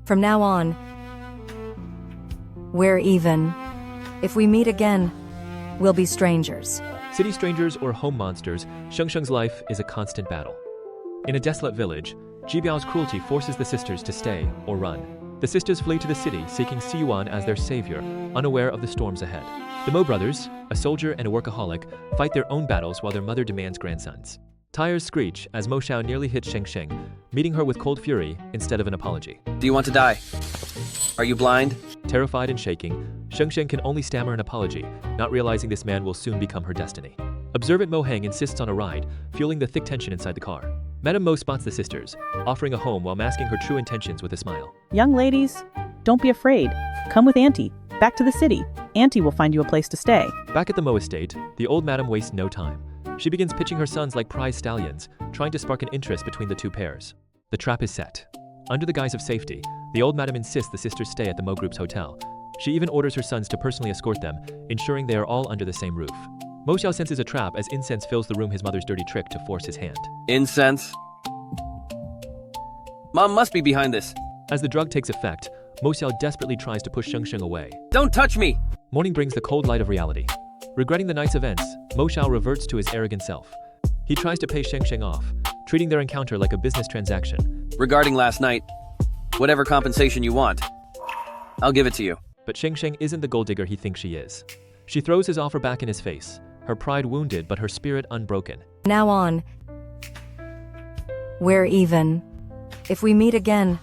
From now on, we're even. If we meet again, we'll be strangers. City strangers or home monsters, Shengsheng's life is a constant battle. In a desolate village, Jibiao's cruelty forces the sisters to stay or run. The sisters flee to the city, seeking Siyuan as their savior, unaware of the storms ahead. The Mo brothers, a soldier and a workaholic, fight their own battles while their mother demands grandsons. Tires screech as Mo Xiao nearly hits Shengsheng, meeting her with cold fury instead of an apology. Do you want to die? Are you blind? Terrified and shaking, Shengsheng can only stammer an apology, not realizing this man will soon become her destiny. Observant Mo Heng insists on a ride, fueling the thick tension inside the car. Madame Mo spots the sisters, offering a home while masking her true intentions with a smile. Young ladies, don't be afraid. Come with Auntie. Back to the city. Auntie will find you a place to stay. Back at the Mo estate, the old madam wastes no time. She begins pitching her sons like prize stallions, trying to spark an interest between the two pairs. The trap is set. Under the guise of safety, the old madam insists the sisters stay at the Mo Group's hotel. She even orders her sons to personally escort them, ensuring they are all under the same roof. Mo Xiao senses a trap as incense fills the room, his mother's dirty trick to force his hand. Incense? Mom must be behind this. As the drug takes effect, Mo Xiao desperately tries to push Shengsheng away. Don't touch me! Morning brings the cold light of reality. Regretting the night's events, Mo Xiao reverts to his arrogant self. He tries to pay Shengsheng off, treating their encounter like a business transaction. Regarding last night, whatever compensation you want, I'll give it to you. But Shengsheng isn't the gold digger he thinks she is. She throws his offer back in his face, her pride wounded but her spirit unbroken. Now on, we're even. If we meet again,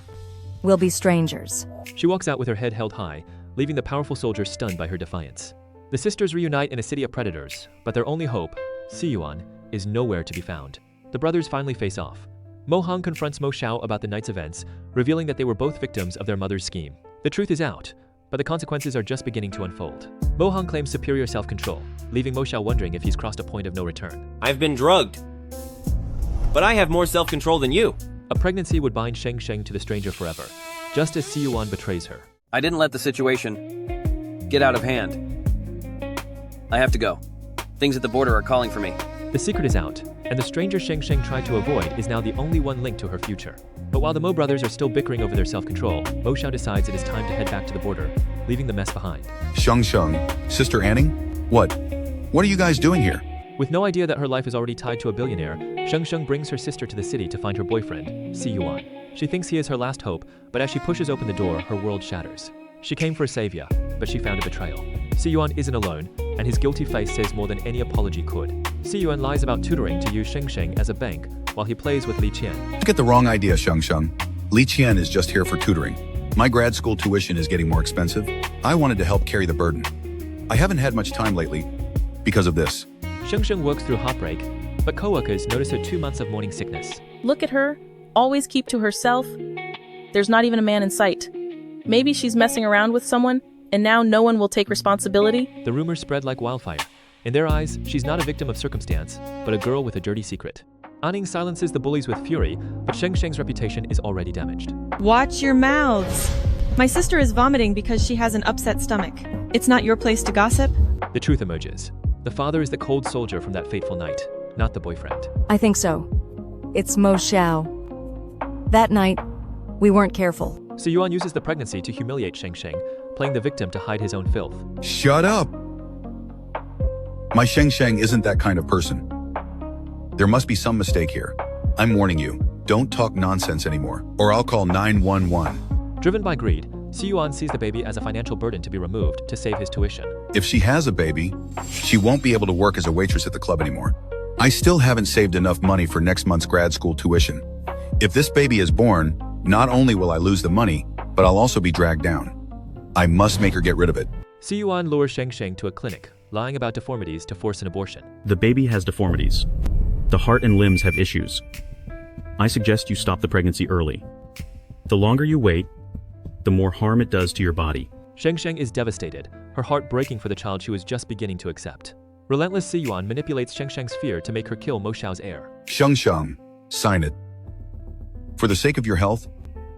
we'll be strangers. She walks out with her head held high, leaving the powerful soldier stunned by her defiance. The sisters reunite in a city of predators, but their only hope, Siyuan, is nowhere to be found. The brothers finally face off. Mo Hang confronts Mo Xiao about the night's events, revealing that they were both victims of their mother's scheme. The truth is out, but the consequences are just beginning to unfold. Mo Hang claims superior self-control, leaving Mo Xiao wondering if he's crossed a point of no return. I've been drugged, but I have more self-control than you. A pregnancy would bind Shengsheng to the stranger forever, just as Siyuan betrays her. I didn't let the situation get out of hand. I have to go. Things at the border are calling for me. The secret is out, and the stranger Shengsheng tried to avoid is now the only one linked to her future. But while the Mo brothers are still bickering over their self-control, Mo Xiao decides it is time to head back to the border, leaving the mess behind. Shengsheng, Sister Anning? What are you guys doing here? With no idea that her life is already tied to a billionaire, Shengsheng brings her sister to the city to find her boyfriend, Siyuan. She thinks he is her last hope, but as she pushes open the door, her world shatters. She came for a savior, but she found a betrayal. Siyuan isn't alone, and his guilty face says more than any apology could. Siyuan lies about tutoring to use Shengsheng as a bank, while he plays with Li Qian. You get the wrong idea, Shengsheng. Li Qian is just here for tutoring. My grad school tuition is getting more expensive. I wanted to help carry the burden. I haven't had much time lately because of this. Shengsheng works through heartbreak, but coworkers notice her 2 months of morning sickness. Look at her, always keep to herself. There's not even a man in sight. Maybe she's messing around with someone, and now no one will take responsibility? The rumors spread like wildfire. In their eyes, she's not a victim of circumstance, but a girl with a dirty secret. Anning silences the bullies with fury, but Shengsheng's reputation is already damaged. Watch your mouths. My sister is vomiting because she has an upset stomach. It's not your place to gossip. The truth emerges. The father is the cold soldier from that fateful night, not the boyfriend. I think so. It's Mo Xiao. That night, we weren't careful. Siyuan uses the pregnancy to humiliate Shengsheng, playing the victim to hide his own filth. Shut up! My Shengsheng isn't that kind of person. There must be some mistake here. I'm warning you, don't talk nonsense anymore, or I'll call 911. Driven by greed, Siyuan sees the baby as a financial burden to be removed to save his tuition. If she has a baby, she won't be able to work as a waitress at the club anymore. I still haven't saved enough money for next month's grad school tuition. If this baby is born, not only will I lose the money, but I'll also be dragged down. I must make her get rid of it. Siyuan lures Shengsheng to a clinic, lying about deformities to force an abortion. The baby has deformities. The heart and limbs have issues. I suggest you stop the pregnancy early. The longer you wait, the more harm it does to your body. Shengsheng is devastated, her heart breaking for the child she was just beginning to accept. Relentless Siyuan manipulates Shengsheng's fear to make her kill Mo Xiao's heir. Shengsheng, sign it. For the sake of your health,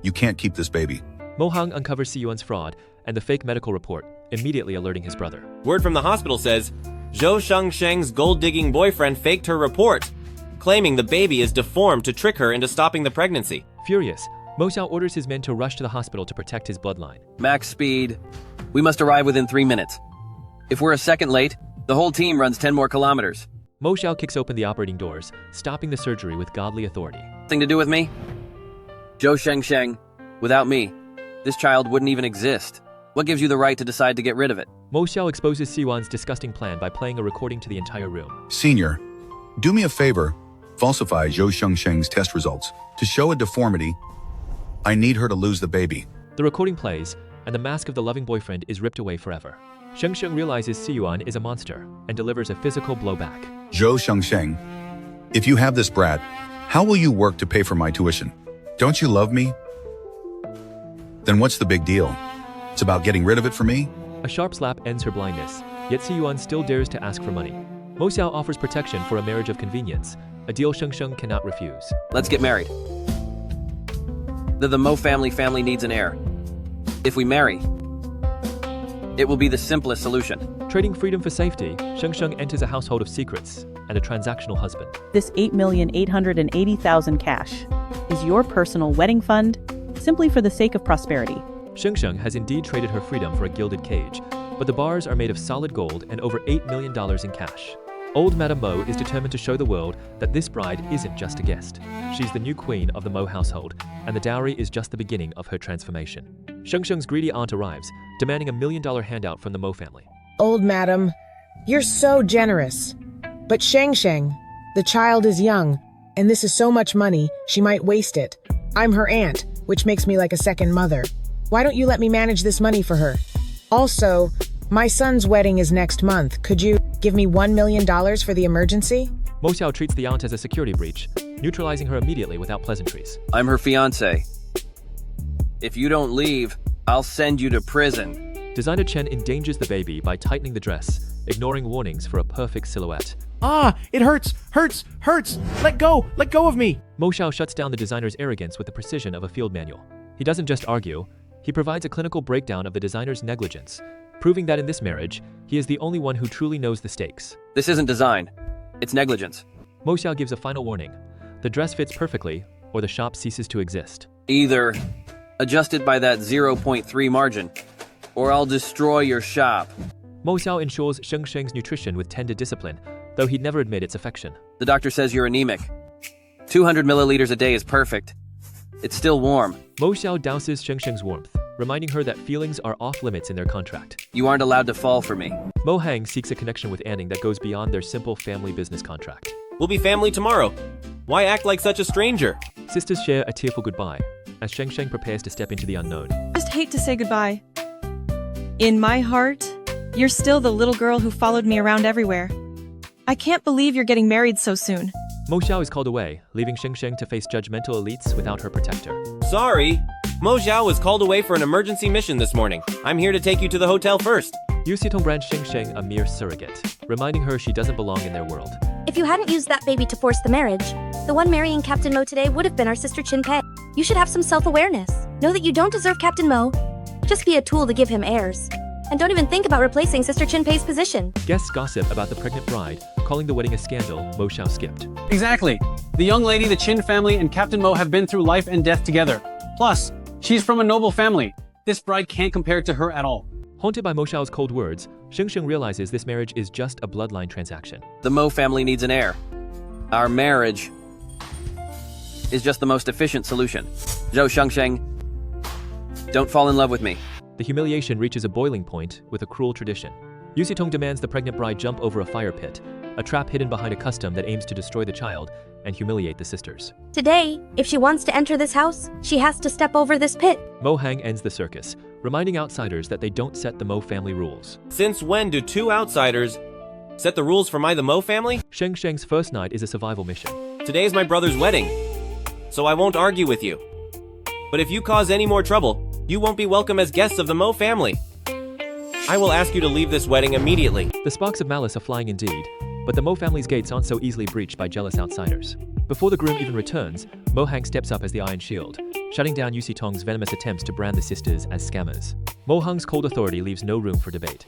you can't keep this baby. Mo Hang uncovers Siyuan's fraud and the fake medical report, immediately alerting his brother. Word from the hospital says, Zhou Shengsheng's gold-digging boyfriend faked her report, claiming the baby is deformed to trick her into stopping the pregnancy. Furious, Mo Xiao orders his men to rush to the hospital to protect his bloodline. Max speed. We must arrive within 3 minutes. If we're a second late, the whole team runs 10 more kilometers. Mo Xiao kicks open the operating doors, stopping the surgery with godly authority. Nothing to do with me? Zhou Shengsheng, without me, this child wouldn't even exist. What gives you the right to decide to get rid of it? Mo Xiao exposes Siyuan's disgusting plan by playing a recording to the entire room. Senior, do me a favor. Falsify Zhou Shengsheng's test results. To show a deformity, I need her to lose the baby. The recording plays, and the mask of the loving boyfriend is ripped away forever. Shengsheng realizes Siyuan is a monster and delivers a physical blow back. Zhou Shengsheng, if you have this brat, how will you work to pay for my tuition? Don't you love me? Then what's the big deal? It's about getting rid of it for me? A sharp slap ends her blindness, yet Siyuan still dares to ask for money. Mo Xiao offers protection for a marriage of convenience, a deal Shengsheng cannot refuse. Let's get married. The Mo family needs an heir. If we marry, it will be the simplest solution. Trading freedom for safety, Shengsheng enters a household of secrets and a transactional husband. This 8,880,000 cash is your personal wedding fund, simply for the sake of prosperity. Shengsheng has indeed traded her freedom for a gilded cage, but the bars are made of solid gold and over $8 million in cash. Old Madame Mo is determined to show the world that this bride isn't just a guest. She's the new queen of the Mo household, and the dowry is just the beginning of her transformation. Shengsheng's greedy aunt arrives, demanding $1 million handout from the Mo family. Old madam, you're so generous. But Shengsheng, the child is young, and this is so much money, she might waste it. I'm her aunt, which makes me like a second mother. Why don't you let me manage this money for her? Also, my son's wedding is next month. Could you give me $1 million for the emergency? Mo Xiao treats the aunt as a security breach, neutralizing her immediately without pleasantries. I'm her fiancé. If you don't leave, I'll send you to prison. Designer Chen endangers the baby by tightening the dress, ignoring warnings for a perfect silhouette. Ah, it hurts, hurts, hurts. Let go of me. Mo Xiao shuts down the designer's arrogance with the precision of a field manual. He doesn't just argue, he provides a clinical breakdown of the designer's negligence, proving that in this marriage, he is the only one who truly knows the stakes. This isn't design, it's negligence. Mo Xiao gives a final warning. The dress fits perfectly, or the shop ceases to exist. Either adjust it by that 0.3 margin, or I'll destroy your shop. Mo Xiao ensures Shengsheng's nutrition with tender discipline, though he'd never admit its affection. The doctor says you're anemic. 200 milliliters a day is perfect. It's still warm. Mo Xiao douses Shengsheng's warmth, reminding her that feelings are off-limits in their contract. You aren't allowed to fall for me. Mo Hang seeks a connection with Anning that goes beyond their simple family business contract. We'll be family tomorrow. Why act like such a stranger? Sisters share a tearful goodbye, as Shengsheng prepares to step into the unknown. I just hate to say goodbye. In my heart, you're still the little girl who followed me around everywhere. I can't believe you're getting married so soon. Mo Xiao is called away, leaving Shengsheng to face judgmental elites without her protector. Sorry. Mo Xiao was called away for an emergency mission this morning. I'm here to take you to the hotel first. Yu Xitong brands Shengsheng a mere surrogate, reminding her she doesn't belong in their world. If you hadn't used that baby to force the marriage, the one marrying Captain Mo today would have been our sister Chin Pei. You should have some self-awareness. Know that you don't deserve Captain Mo. Just be a tool to give him heirs. And don't even think about replacing Sister Chin Pei's position. Guests gossip about the pregnant bride, calling the wedding a scandal Mo Xiao skipped. Exactly. The young lady, the Chin family, and Captain Mo have been through life and death together. Plus, she's from a noble family. This bride can't compare to her at all. Haunted by Mo Xiao's cold words, Shengsheng realizes this marriage is just a bloodline transaction. The Mo family needs an heir. Our marriage is just the most efficient solution. Zhou Shengsheng, don't fall in love with me. The humiliation reaches a boiling point with a cruel tradition. Yu Xitong demands the pregnant bride jump over a fire pit, a trap hidden behind a custom that aims to destroy the child and humiliate the sisters. Today, if she wants to enter this house, she has to step over this pit. Mo Hang ends the circus, reminding outsiders that they don't set the Mo family rules. Since when do two outsiders set the rules for the Mo family? Shengsheng's first night is a survival mission. Today is my brother's wedding, so I won't argue with you. But if you cause any more trouble, you won't be welcome as guests of the Mo family. I will ask you to leave this wedding immediately. The sparks of malice are flying indeed, but the Mo family's gates aren't so easily breached by jealous outsiders. Before the groom even returns, Mo Hang steps up as the Iron Shield, shutting down Yu Xitong's venomous attempts to brand the sisters as scammers. Mo Hang's cold authority leaves no room for debate.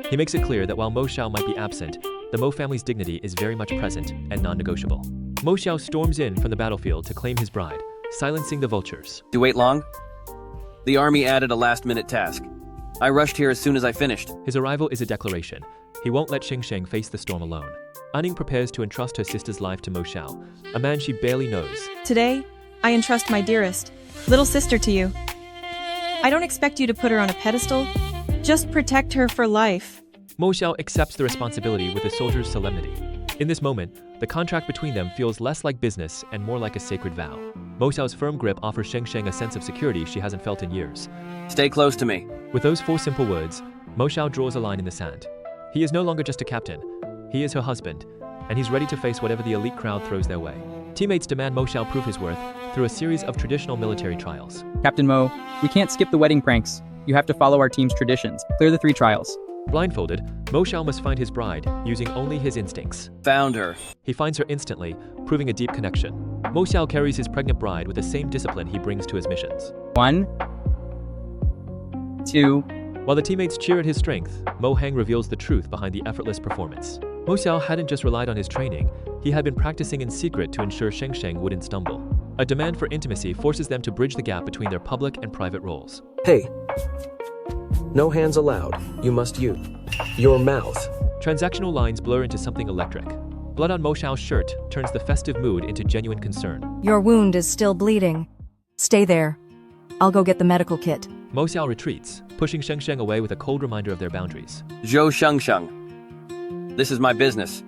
He makes it clear that while Mo Xiao might be absent, the Mo family's dignity is very much present and non-negotiable. Mo Xiao storms in from the battlefield to claim his bride, silencing the vultures. Do you wait long? The army added a last-minute task. I rushed here as soon as I finished. His arrival is a declaration. He won't let Shengsheng face the storm alone. Anning prepares to entrust her sister's life to Mo Xiao, a man she barely knows. Today, I entrust my dearest, little sister to you. I don't expect you to put her on a pedestal. Just protect her for life. Mo Xiao accepts the responsibility with a soldier's solemnity. In this moment, the contract between them feels less like business and more like a sacred vow. Mo Xiao's firm grip offers Shengsheng a sense of security she hasn't felt in years. Stay close to me. With those 4 simple words, Mo Xiao draws a line in the sand. He is no longer just a captain. He is her husband, and he's ready to face whatever the elite crowd throws their way. Teammates demand Mo Xiao prove his worth through a series of traditional military trials. Captain Mo, we can't skip the wedding pranks. You have to follow our team's traditions. Clear the 3 trials. Blindfolded, Mo Xiao must find his bride, using only his instincts. Found her. He finds her instantly, proving a deep connection. Mo Xiao carries his pregnant bride with the same discipline he brings to his missions. 1, 2. While the teammates cheer at his strength, Mo Hang reveals the truth behind the effortless performance. Mo Xiao hadn't just relied on his training, he had been practicing in secret to ensure Shengsheng wouldn't stumble. A demand for intimacy forces them to bridge the gap between their public and private roles. Hey. No hands allowed. You must use your mouth. Transactional lines blur into something electric. Blood on Mo Xiao's shirt turns the festive mood into genuine concern. Your wound is still bleeding. Stay there. I'll go get the medical kit. Mo Xiao retreats, pushing Shengsheng away with a cold reminder of their boundaries. Zhou Shengsheng. This is my business.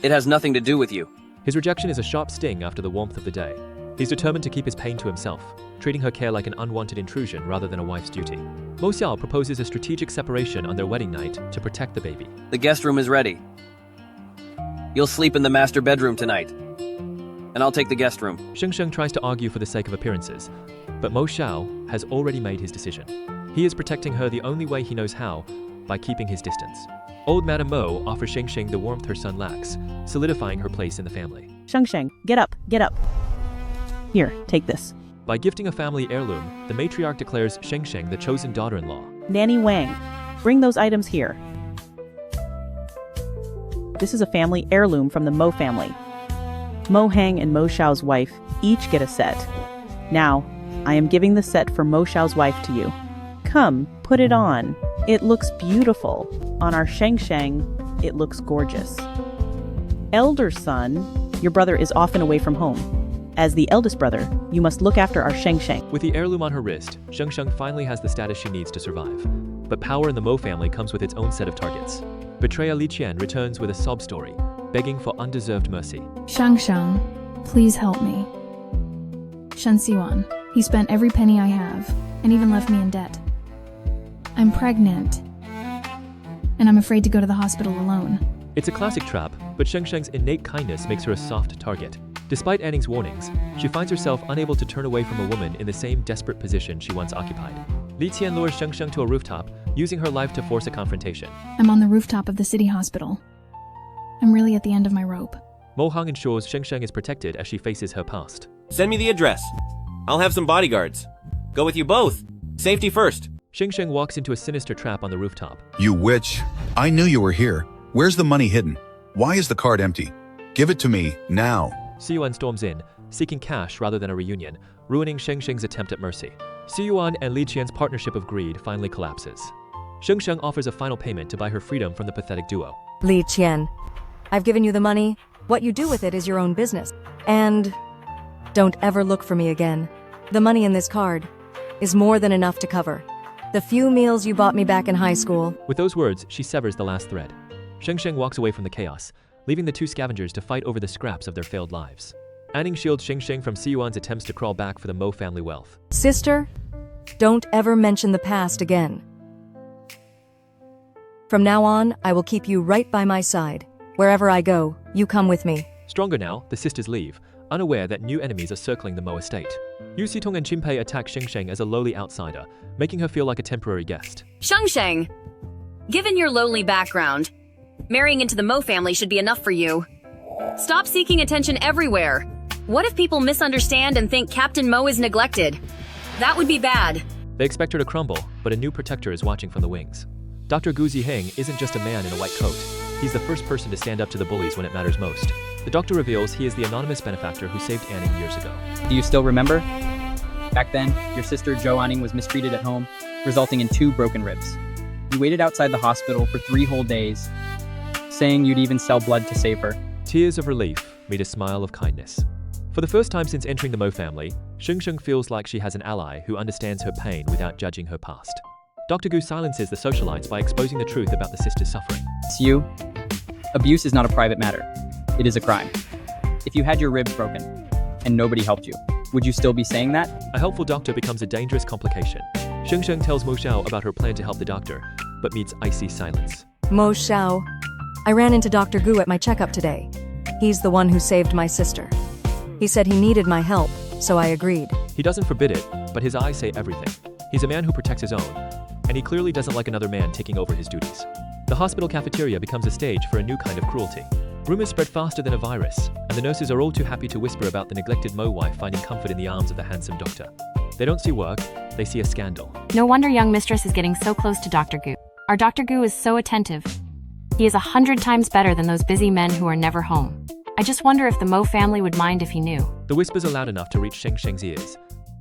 It has nothing to do with you. His rejection is a sharp sting after the warmth of the day. He's determined to keep his pain to himself, treating her care like an unwanted intrusion rather than a wife's duty. Mo Xiao proposes a strategic separation on their wedding night to protect the baby. The guest room is ready. You'll sleep in the master bedroom tonight, and I'll take the guest room. Shengsheng tries to argue for the sake of appearances, but Mo Xiao has already made his decision. He is protecting her the only way he knows how, by keeping his distance. Old Madame Mo offers Shengsheng the warmth her son lacks, solidifying her place in the family. Shengsheng, get up, get up. Here, take this. By gifting a family heirloom, the matriarch declares Shengsheng the chosen daughter-in-law. Nanny Wang, bring those items here. This is a family heirloom from the Mo family. Mo Hang and Mo Xiao's wife each get a set. Now, I am giving the set for Mo Xiao's wife to you. Come, put it on. It looks beautiful. On our Shengsheng, it looks gorgeous. Elder son, your brother is often away from home. As the eldest brother, you must look after our Shengsheng. With the heirloom on her wrist, Shengsheng finally has the status she needs to survive. But power in the Mo family comes with its own set of targets. Betrayer Li Qian returns with a sob story, begging for undeserved mercy. Shengsheng, please help me. Shen Siwan, he spent every penny I have, and even left me in debt. I'm pregnant, and I'm afraid to go to the hospital alone. It's a classic trap, but Shengsheng's innate kindness makes her a soft target. Despite Anning's warnings, she finds herself unable to turn away from a woman in the same desperate position she once occupied. Li Qian lures Shengsheng to a rooftop, using her life to force a confrontation. I'm on the rooftop of the city hospital. I'm really at the end of my rope. Mo Hang ensures Shengsheng is protected as she faces her past. Send me the address. I'll have some bodyguards. Go with you both. Safety first. Shengsheng walks into a sinister trap on the rooftop. You witch. I knew you were here. Where's the money hidden? Why is the card empty? Give it to me, now. Siyuan storms in, seeking cash rather than a reunion, ruining Shengsheng's attempt at mercy. Siyuan and Li Qian's partnership of greed finally collapses. Shengsheng offers a final payment to buy her freedom from the pathetic duo. Li Qian, I've given you the money. What you do with it is your own business. And don't ever look for me again. The money in this card is more than enough to cover the few meals you bought me back in high school. With those words, she severs the last thread. Shengsheng walks away from the chaos, leaving the two scavengers to fight over the scraps of their failed lives. Anning shields Shengsheng from Siyuan's attempts to crawl back for the Mo family wealth. Sister, don't ever mention the past again. From now on, I will keep you right by my side. Wherever I go, you come with me. Stronger now, the sisters leave, unaware that new enemies are circling the Mo estate. Yu Xitong and Qinpei attack Shengsheng as a lowly outsider, making her feel like a temporary guest. Shengsheng, given your lowly background, marrying into the Mo family should be enough for you. Stop seeking attention everywhere. What if people misunderstand and think Captain Mo is neglected? That would be bad. They expect her to crumble, but a new protector is watching from the wings. Dr. Gu Ziheng isn't just a man in a white coat. He's the first person to stand up to the bullies when it matters most. The doctor reveals he is the anonymous benefactor who saved Anning years ago. Do you still remember? Back then, your sister Jo Anning was mistreated at home, resulting in 2 broken ribs. You waited outside the hospital for 3 whole days, saying you'd even sell blood to save her. Tears of relief meet a smile of kindness. For the first time since entering the Mo family, Shengsheng feels like she has an ally who understands her pain without judging her past. Dr. Gu silences the socialites by exposing the truth about the sister's suffering. It's you. Abuse is not a private matter. It is a crime. If you had your ribs broken and nobody helped you, would you still be saying that? A helpful doctor becomes a dangerous complication. Shengsheng tells Mo Xiao about her plan to help the doctor, but meets icy silence. Mo Xiao, I ran into Dr. Gu at my checkup today. He's the one who saved my sister. He said he needed my help, so I agreed. He doesn't forbid it, but his eyes say everything. He's a man who protects his own, and he clearly doesn't like another man taking over his duties. The hospital cafeteria becomes a stage for a new kind of cruelty. Rumors spread faster than a virus, and the nurses are all too happy to whisper about the neglected Mo wife finding comfort in the arms of the handsome doctor. They don't see work, they see a scandal. No wonder young mistress is getting so close to Dr. Gu. Our Dr. Gu is so attentive. He is 100 times better than those busy men who are never home. I just wonder if the Mo family would mind if he knew. The whispers are loud enough to reach Shengsheng's ears.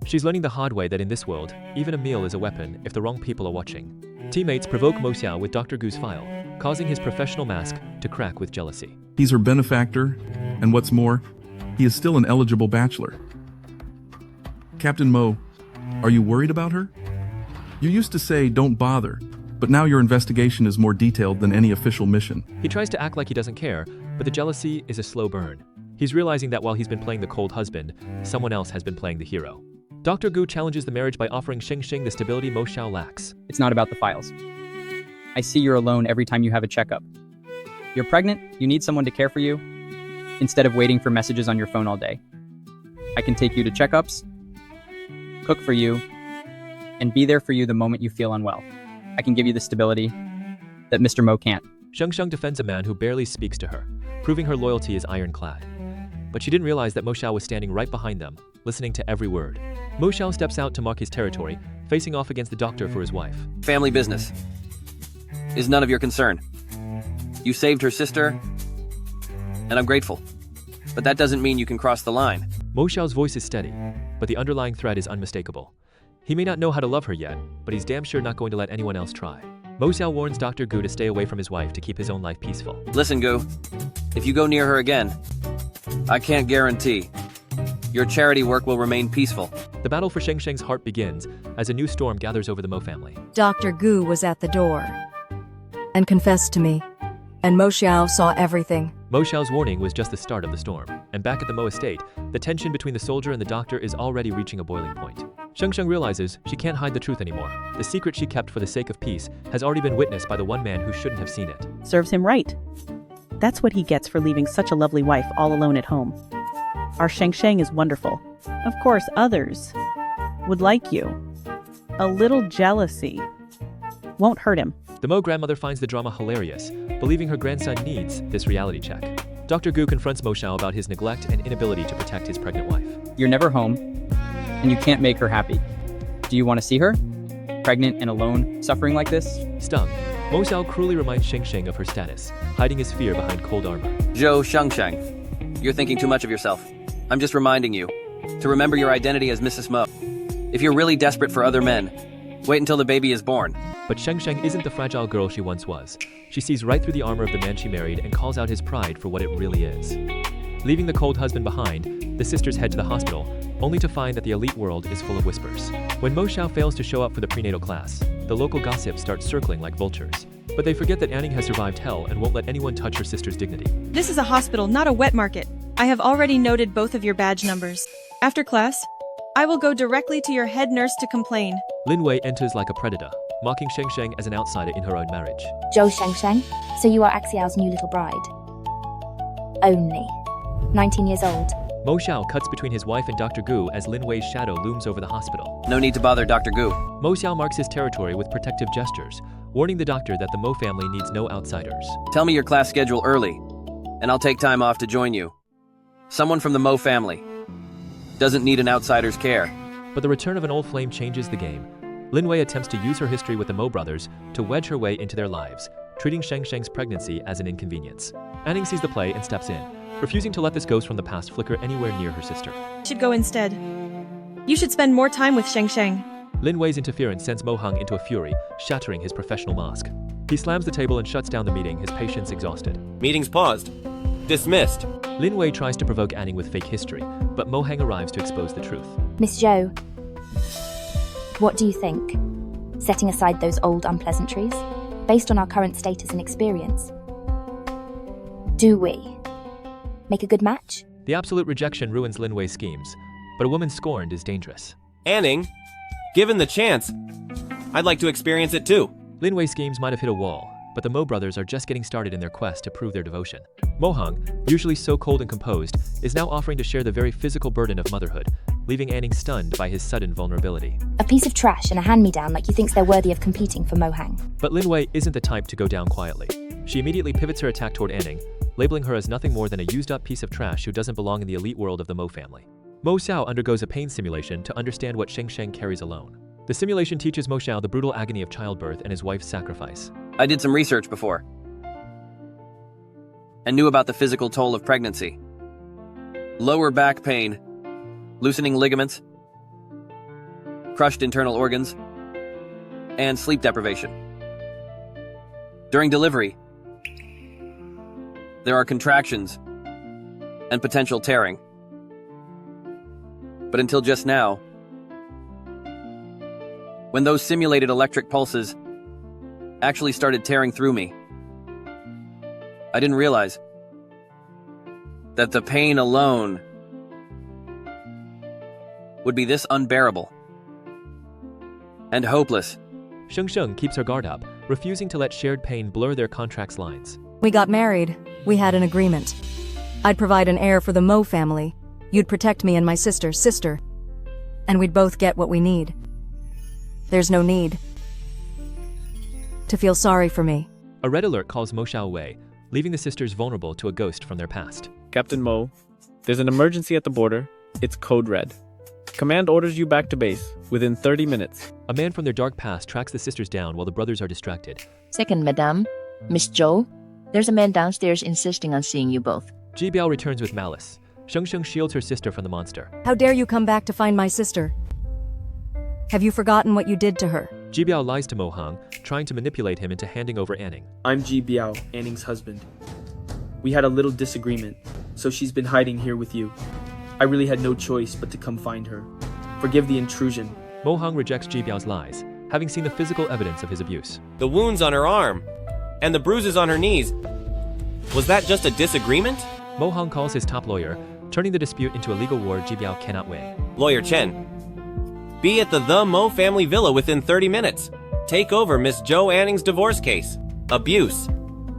She's learning the hard way that in this world, even a meal is a weapon if the wrong people are watching. Teammates provoke Mo Xiao with Dr. Gu's file, causing his professional mask to crack with jealousy. He's her benefactor, and what's more, he is still an eligible bachelor. Captain Mo, are you worried about her? You used to say don't bother, but now your investigation is more detailed than any official mission. He tries to act like he doesn't care, but the jealousy is a slow burn. He's realizing that while he's been playing the cold husband, someone else has been playing the hero. Dr. Gu challenges the marriage by offering Shengsheng the stability Mo Xiao lacks. It's not about the files. I see you're alone every time you have a checkup. You're pregnant, you need someone to care for you, instead of waiting for messages on your phone all day. I can take you to checkups, cook for you, and be there for you the moment you feel unwell. I can give you the stability that Mr. Mo can't. Shengsheng defends a man who barely speaks to her, proving her loyalty is ironclad. But she didn't realize that Mo Xiao was standing right behind them, listening to every word. Mo Xiao steps out to mark his territory, facing off against the doctor for his wife. Family business is none of your concern. You saved her sister, and I'm grateful. But that doesn't mean you can cross the line. Mo Xiao's voice is steady, but the underlying threat is unmistakable. He may not know how to love her yet, but he's damn sure not going to let anyone else try. Mo Xiao warns Dr. Gu to stay away from his wife to keep his own life peaceful. Listen, Gu, if you go near her again, I can't guarantee your charity work will remain peaceful. The battle for Shengsheng's heart begins as a new storm gathers over the Mo family. Dr. Gu was at the door and confessed to me, and Mo Xiao saw everything. Mo Xiao's warning was just the start of the storm, and back at the Mo estate, the tension between the soldier and the doctor is already reaching a boiling point. Shengsheng realizes she can't hide the truth anymore. The secret she kept for the sake of peace has already been witnessed by the one man who shouldn't have seen it. Serves him right. That's what he gets for leaving such a lovely wife all alone at home. Our Shengsheng is wonderful. Of course, others would like you. A little jealousy won't hurt him. The Mo grandmother finds the drama hilarious, believing her grandson needs this reality check. Dr. Gu confronts Mo Xiao about his neglect and inability to protect his pregnant wife. You're never home, and you can't make her happy. Do you want to see her? Pregnant and alone, suffering like this? Stung, Mo Xiao cruelly reminds Shengsheng of her status, hiding his fear behind cold armor. Zhou Shengsheng, you're thinking too much of yourself. I'm just reminding you to remember your identity as Mrs. Mo. If you're really desperate for other men, wait until the baby is born. But Shengsheng isn't the fragile girl she once was. She sees right through the armor of the man she married and calls out his pride for what it really is. Leaving the cold husband behind, the sisters head to the hospital, only to find that the elite world is full of whispers. When Mo Xiao fails to show up for the prenatal class, the local gossip starts circling like vultures. But they forget that Anning has survived hell and won't let anyone touch her sister's dignity. This is a hospital, not a wet market. I have already noted both of your badge numbers. After class, I will go directly to your head nurse to complain. Lin Wei enters like a predator, mocking Shengsheng as an outsider in her own marriage. Zhou Shengsheng, so you are Axiao's new little bride. Only 19 years old. Mo Xiao cuts between his wife and Dr. Gu as Lin Wei's shadow looms over the hospital. No need to bother Dr. Gu. Mo Xiao marks his territory with protective gestures, warning the doctor that the Mo family needs no outsiders. Tell me your class schedule early, and I'll take time off to join you. Someone from the Mo family doesn't need an outsider's care. But the return of an old flame changes the game. Lin Wei attempts to use her history with the Mo brothers to wedge her way into their lives, treating Shengsheng's pregnancy as an inconvenience. Anning sees the play and steps in, refusing to let this ghost from the past flicker anywhere near her sister. Should go instead. You should spend more time with Shengsheng. Lin Wei's interference sends Mo Hung into a fury, shattering his professional mask. He slams the table and shuts down the meeting, his patience exhausted. Meeting's paused. Dismissed. Lin Wei tries to provoke Anning with fake history, but Mo Hang arrives to expose the truth. Miss Zhou, what do you think? Setting aside those old unpleasantries, based on our current status and experience, do we make a good match? The absolute rejection ruins Lin Wei's schemes, but a woman scorned is dangerous. Anning, given the chance, I'd like to experience it too. Lin Wei's schemes might have hit a wall, but the Mo brothers are just getting started in their quest to prove their devotion. Mo Hung, usually so cold and composed, is now offering to share the very physical burden of motherhood, leaving Anning stunned by his sudden vulnerability. A piece of trash and a hand-me-down like you thinks they're worthy of competing for Mo Hang. But Lin Wei isn't the type to go down quietly. She immediately pivots her attack toward Anning, labeling her as nothing more than a used-up piece of trash who doesn't belong in the elite world of the Mo family. Mo Xiao undergoes a pain simulation to understand what Shengsheng carries alone. The simulation teaches Mo Xiao the brutal agony of childbirth and his wife's sacrifice. I did some research before and knew about the physical toll of pregnancy. Lower back pain, loosening ligaments, crushed internal organs, and sleep deprivation. During delivery, there are contractions and potential tearing. But until just now, when those simulated electric pulses actually started tearing through me, I didn't realize that the pain alone would be this unbearable and hopeless. Shengsheng keeps her guard up, refusing to let shared pain blur their contract's lines. We got married. We had an agreement. I'd provide an heir for the Mo family. You'd protect me and my sister's sister. And we'd both get what we need. There's no need to feel sorry for me. A red alert calls Mo Xiao away, leaving the sisters vulnerable to a ghost from their past. Captain Mo, there's an emergency at the border. It's code red. Command orders you back to base within 30 minutes. A man from their dark past tracks the sisters down while the brothers are distracted. Second, Madame. Miss Zhou, there's a man downstairs insisting on seeing you both. Ji Biao returns with malice. Shengsheng shields her sister from the monster. How dare you come back to find my sister? Have you forgotten what you did to her? Ji Biao lies to Mo Hung, trying to manipulate him into handing over Anning. I'm Ji Biao, Anning's husband. We had a little disagreement, so she's been hiding here with you. I really had no choice but to come find her. Forgive the intrusion. Mo Hung rejects Ji Biao's lies, having seen the physical evidence of his abuse. The wounds on her arm and the bruises on her knees. Was that just a disagreement? Mo Hung calls his top lawyer, turning the dispute into a legal war Ji Biao cannot win. Lawyer Chen, be at the Mo family villa within 30 minutes. Take over Miss Zhou Anning's divorce case. Abuse.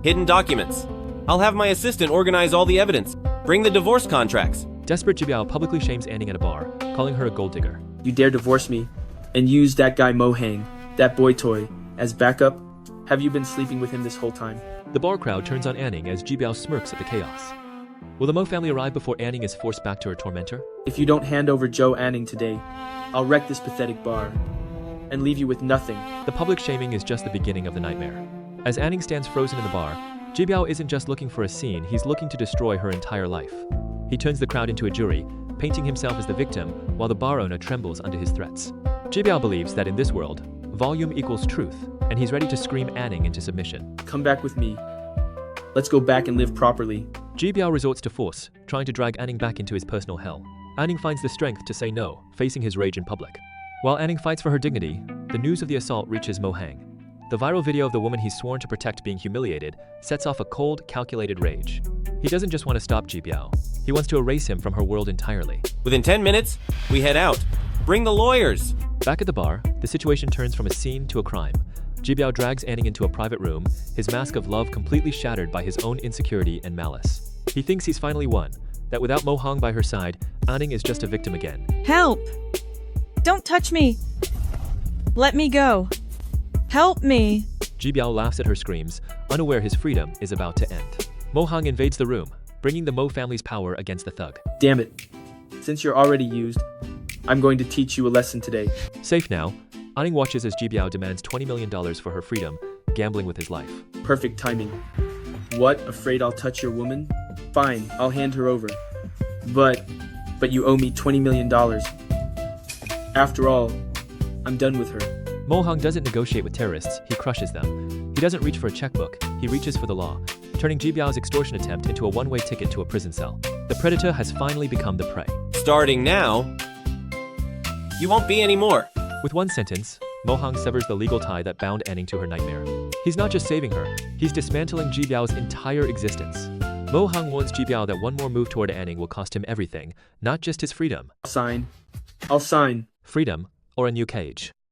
Hidden documents. I'll have my assistant organize all the evidence. Bring the divorce contracts. Desperate, Ji Biao publicly shames Anning at a bar, calling her a gold digger. You dare divorce me and use that guy Mo Hang, that boy toy, as backup? Have you been sleeping with him this whole time? The bar crowd turns on Anning as Ji Biao smirks at the chaos. Will the Mo family arrive before Anning is forced back to her tormentor? If you don't hand over Zhou Anning today, I'll wreck this pathetic bar and leave you with nothing. The public shaming is just the beginning of the nightmare. As Anning stands frozen in the bar, Ji Biao isn't just looking for a scene, he's looking to destroy her entire life. He turns the crowd into a jury, painting himself as the victim, while the bar owner trembles under his threats. Ji Biao believes that in this world, volume equals truth, and he's ready to scream Anning into submission. Come back with me. Let's go back and live properly. Ji Biao resorts to force, trying to drag Anning back into his personal hell. Anning finds the strength to say no, facing his rage in public. While Anning fights for her dignity, the news of the assault reaches Mo Hang. The viral video of the woman he's sworn to protect being humiliated sets off a cold, calculated rage. He doesn't just want to stop Ji Biao, he wants to erase him from her world entirely. Within 10 minutes, we head out. Bring the lawyers. Back at the bar, the situation turns from a scene to a crime. Ji Biao drags Anning into a private room, his mask of love completely shattered by his own insecurity and malice. He thinks he's finally won, that without Mo Hang by her side, Anning is just a victim again. Help! Don't touch me! Let me go! Help me! Ji Biao laughs at her screams, unaware his freedom is about to end. Mo Hang invades the room, bringing the Mo family's power against the thug. Damn it. Since you're already used, I'm going to teach you a lesson today. Safe now, Anning watches as Ji Biao demands $20 million for her freedom, gambling with his life. Perfect timing. What? Afraid I'll touch your woman? Fine, I'll hand her over. But you owe me $20 million. After all, I'm done with her. Mo Hong doesn't negotiate with terrorists, he crushes them. He doesn't reach for a checkbook, he reaches for the law, turning Ji Biao's extortion attempt into a one-way ticket to a prison cell. The predator has finally become the prey. Starting now, you won't be anymore. With one sentence, Mo Hong severs the legal tie that bound Anning to her nightmare. He's not just saving her, he's dismantling Ji Biao's entire existence. Mo Hong warns Ji Biao that one more move toward Anning will cost him everything, not just his freedom. I'll sign. Freedom, or a new cage.